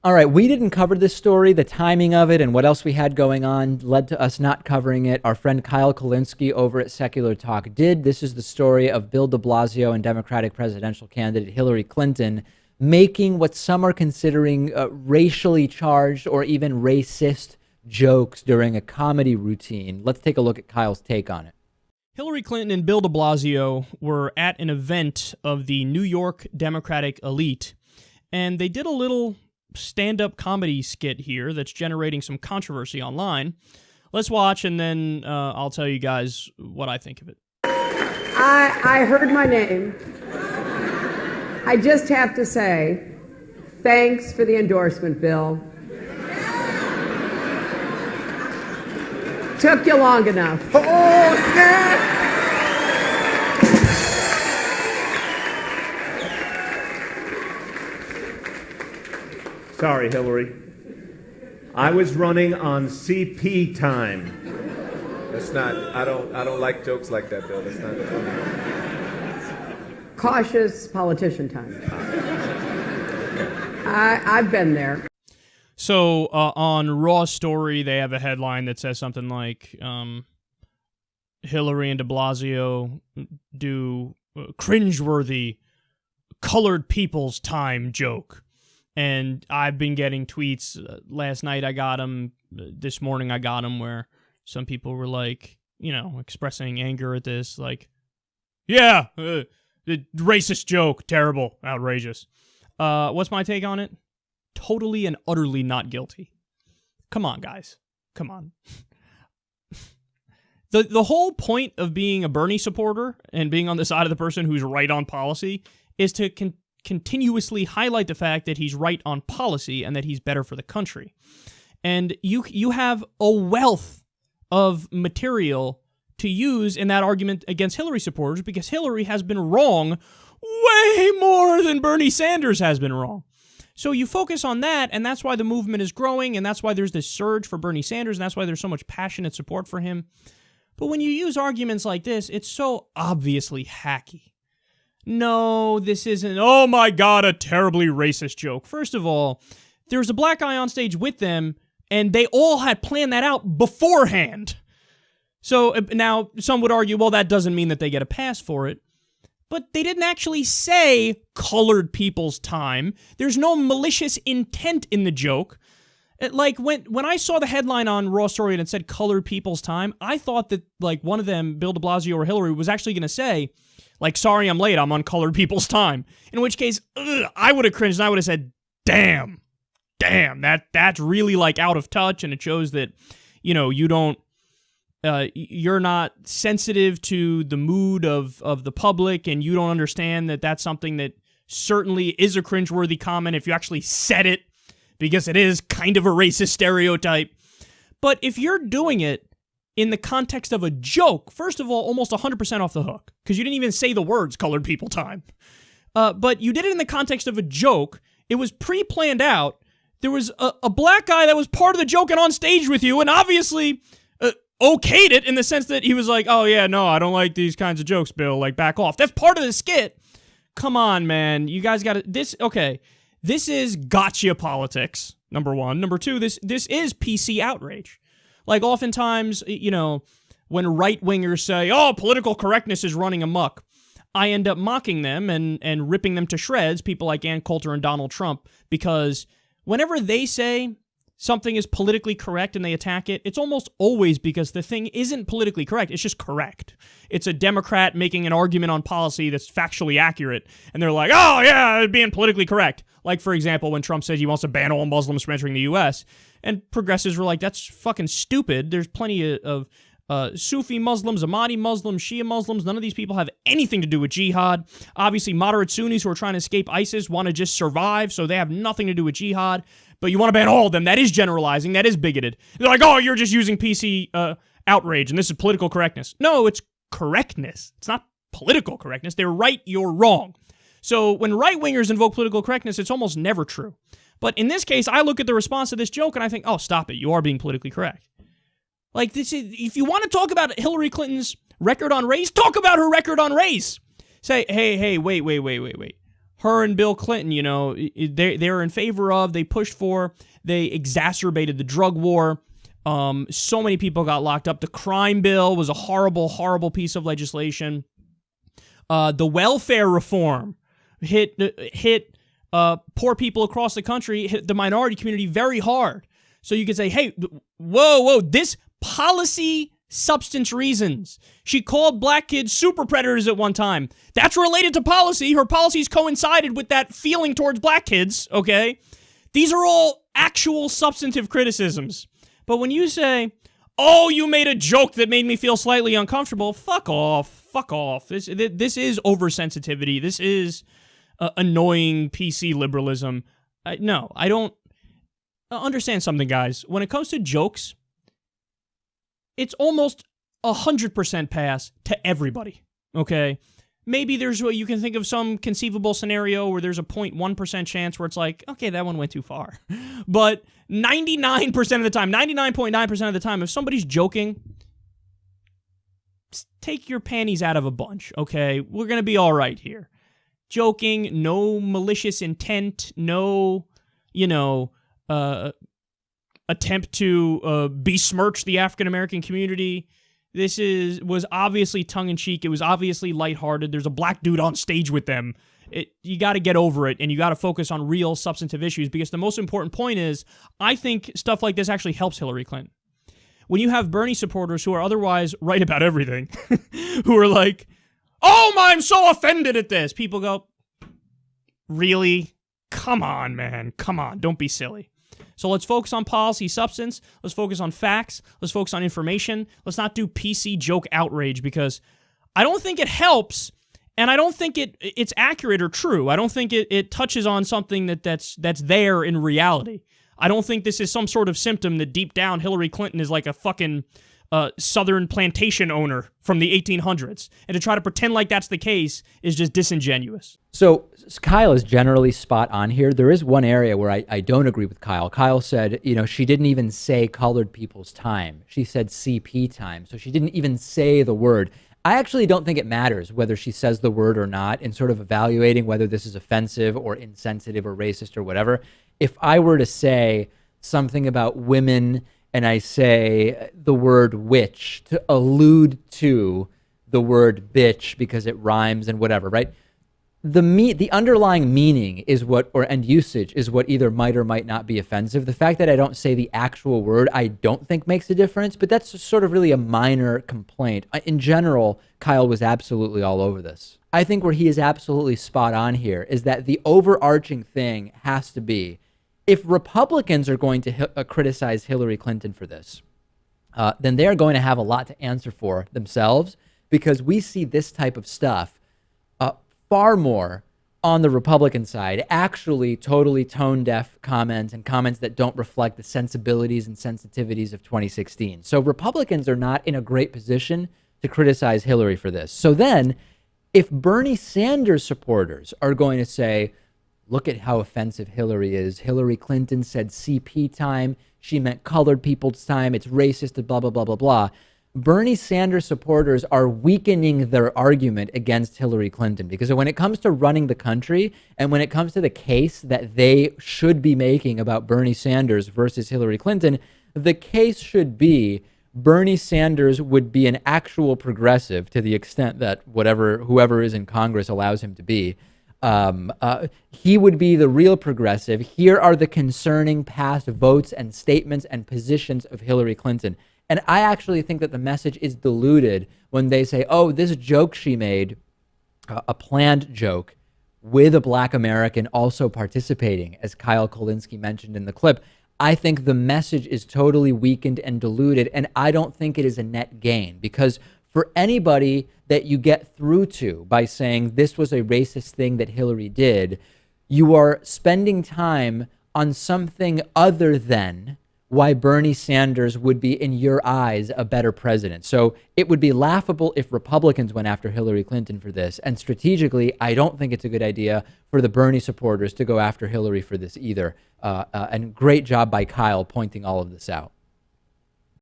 All right, we didn't cover this story. The timing of it and what else we had going on led to us not covering it. Our friend Kyle Kulinski over at Secular Talk did. This is the story of Bill de Blasio and Democratic presidential candidate Hillary Clinton making what some are considering racially charged or even racist jokes during a comedy routine. Let's take a look at Kyle's take on it. Hillary Clinton and Bill de Blasio were at an event of the New York Democratic elite, and they did a little stand-up comedy skit here that's generating some controversy online. Let's watch, and then I'll tell you guys what I think of it. I heard my name. I just have to say, thanks for the endorsement, Bill. Took you long enough. Oh, snap! Sorry, Hillary. I was running on CP time. That's not. I don't like jokes like that, Bill. That's not funny. Cautious politician time. I've been there. So on Raw Story, they have a headline that says something like, Hillary and de Blasio do cringeworthy colored people's time joke. And I've been getting tweets. Last night I got them. This morning I got them where some people were like, expressing anger at this. Like, yeah, the racist joke, terrible, outrageous. What's my take on it? Totally and utterly not guilty. Come on, guys. Come on. The whole point of being a Bernie supporter and being on the side of the person who's right on policy is to continuously highlight the fact that he's right on policy and that he's better for the country. And you have a wealth of material to use in that argument against Hillary supporters because Hillary has been wrong way more than Bernie Sanders has been wrong. So you focus on that, and that's why the movement is growing, and that's why there's this surge for Bernie Sanders, and that's why there's so much passionate support for him. But when you use arguments like this, it's so obviously hacky. No, this isn't, oh my God, a terribly racist joke. First of all, there was a black guy on stage with them, and they all had planned that out beforehand. So now some would argue, well, that doesn't mean that they get a pass for it. But they didn't actually say colored people's time. There's no malicious intent in the joke. Like, when I saw the headline on Raw Story and it said colored people's time, I thought that, like, one of them, Bill de Blasio or Hillary, was actually going to say, like, sorry I'm late, I'm on colored people's time. In which case, I would have cringed and I would have said, damn, that's really, like, out of touch, and it shows that, you don't, you're not sensitive to the mood of the public, and you don't understand that that's something that certainly is a cringeworthy comment if you actually said it, because it is kind of a racist stereotype. But if you're doing it in the context of a joke, first of all, almost 100% off the hook, because you didn't even say the words colored people time. But you did it in the context of a joke. It was pre-planned out. There was a black guy that was part of the joke and on stage with you, and obviously okayed it in the sense that he was like, oh yeah, no, I don't like these kinds of jokes, Bill, like, back off. That's part of the skit. Come on, man. You guys got to, okay, this is gotcha politics, number one. Number two, this is PC outrage. Like, oftentimes, when right-wingers say, oh, political correctness is running amok, I end up mocking them and ripping them to shreds, people like Ann Coulter and Donald Trump, because whenever they say something is politically correct and they attack it, it's almost always because the thing isn't politically correct. It's just correct. It's a Democrat making an argument on policy that's factually accurate, and they're like, oh yeah, it's being politically correct. Like, for example, when Trump said he wants to ban all Muslims from entering the U.S., and progressives were like, that's fucking stupid. There's plenty of Sufi Muslims, Ahmadi Muslims, Shia Muslims. None of these people have anything to do with jihad. Obviously, moderate Sunnis who are trying to escape ISIS want to just survive, so they have nothing to do with jihad. But you want to ban all of them. That is generalizing. That is bigoted. They're like, oh, you're just using PC outrage, and this is political correctness. No, it's correctness. It's not political correctness. They're right, you're wrong. So when right-wingers invoke political correctness, it's almost never true. But in this case, I look at the response to this joke, and I think, oh, stop it. You are being politically correct. Like, this is, if you want to talk about Hillary Clinton's record on race, talk about her record on race. Say, hey, wait. her and Bill Clinton, you know, they're in favor of, they pushed for, they exacerbated the drug war. So many people got locked up. The crime bill was a horrible, horrible piece of legislation. The welfare reform hit poor people across the country, hit the minority community very hard. So you could say, hey, whoa, this policy substance reasons. She called black kids super predators at one time. That's related to policy. Her policies coincided with that feeling towards black kids, okay? These are all actual substantive criticisms. But when you say, oh, you made a joke that made me feel slightly uncomfortable, fuck off. This is oversensitivity. This is annoying PC liberalism. No, I don't understand something, guys. When it comes to jokes, it's almost 100% pass to everybody, okay? Maybe you can think of some conceivable scenario where there's a 0.1% chance where it's like, okay, that one went too far. But 99% of the time, 99.9% of the time, if somebody's joking, take your panties out of a bunch, okay? We're going to be all right here. Joking, no malicious intent, no, attempt to besmirch the African-American community. This was obviously tongue-in-cheek. It was obviously lighthearted. There's a black dude on stage with them. You got to get over it, and you got to focus on real substantive issues, because the most important point is, I think stuff like this actually helps Hillary Clinton. When you have Bernie supporters who are otherwise right about everything, who are like, oh, I'm so offended at this, people go, really? Come on, man. Come on. Don't be silly. So let's focus on policy substance. Let's focus on facts. Let's focus on information. Let's not do PC joke outrage, because I don't think it helps, and I don't think it's accurate or true. I don't think it touches on something that's there in reality. I don't think this is some sort of symptom that deep down Hillary Clinton is like a fucking Southern plantation owner from the 1800s. And to try to pretend like that's the case is just disingenuous. So Kyle is generally spot on here. There is one area where I don't agree with Kyle. Kyle said, she didn't even say colored people's time. She said CP time. So she didn't even say the word. I actually don't think it matters whether she says the word or not in sort of evaluating whether this is offensive or insensitive or racist or whatever. If I were to say something about women and I say the word witch to allude to the word bitch because it rhymes and whatever, right? The underlying meaning is and usage is what either might or might not be offensive. The fact that I don't say the actual word, I don't think makes a difference, but that's sort of really a minor complaint. In general, Kyle was absolutely all over this. I think where he is absolutely spot on here is that the overarching thing has to be, if Republicans are going to criticize Hillary Clinton for this, then they're going to have a lot to answer for themselves, because we see this type of stuff far more on the Republican side, actually totally tone-deaf comments and comments that don't reflect the sensibilities and sensitivities of 2016. So Republicans are not in a great position to criticize Hillary for this. So then, if Bernie Sanders supporters are going to say, look at how offensive Hillary is. Hillary Clinton said CP time. She meant colored people's time. It's racist, blah, blah, blah, blah, blah. Bernie Sanders supporters are weakening their argument against Hillary Clinton, because when it comes to running the country and when it comes to the case that they should be making about Bernie Sanders versus Hillary Clinton, the case should be Bernie Sanders would be an actual progressive to the extent that whoever is in Congress allows him to be. He would be the real progressive. Here are the concerning past votes and statements and positions of Hillary Clinton. And I actually think that the message is diluted when they say, oh, this joke she made, a planned joke with a black American also participating, as Kyle Kulinski mentioned in the clip. I think the message is totally weakened and diluted, and I don't think it is a net gain, because for anybody that you get through to by saying this was a racist thing that Hillary did, you are spending time on something other than why Bernie Sanders would be, in your eyes, a better president. So it would be laughable if Republicans went after Hillary Clinton for this. And strategically, I don't think it's a good idea for the Bernie supporters to go after Hillary for this either. And great job by Kyle pointing all of this out.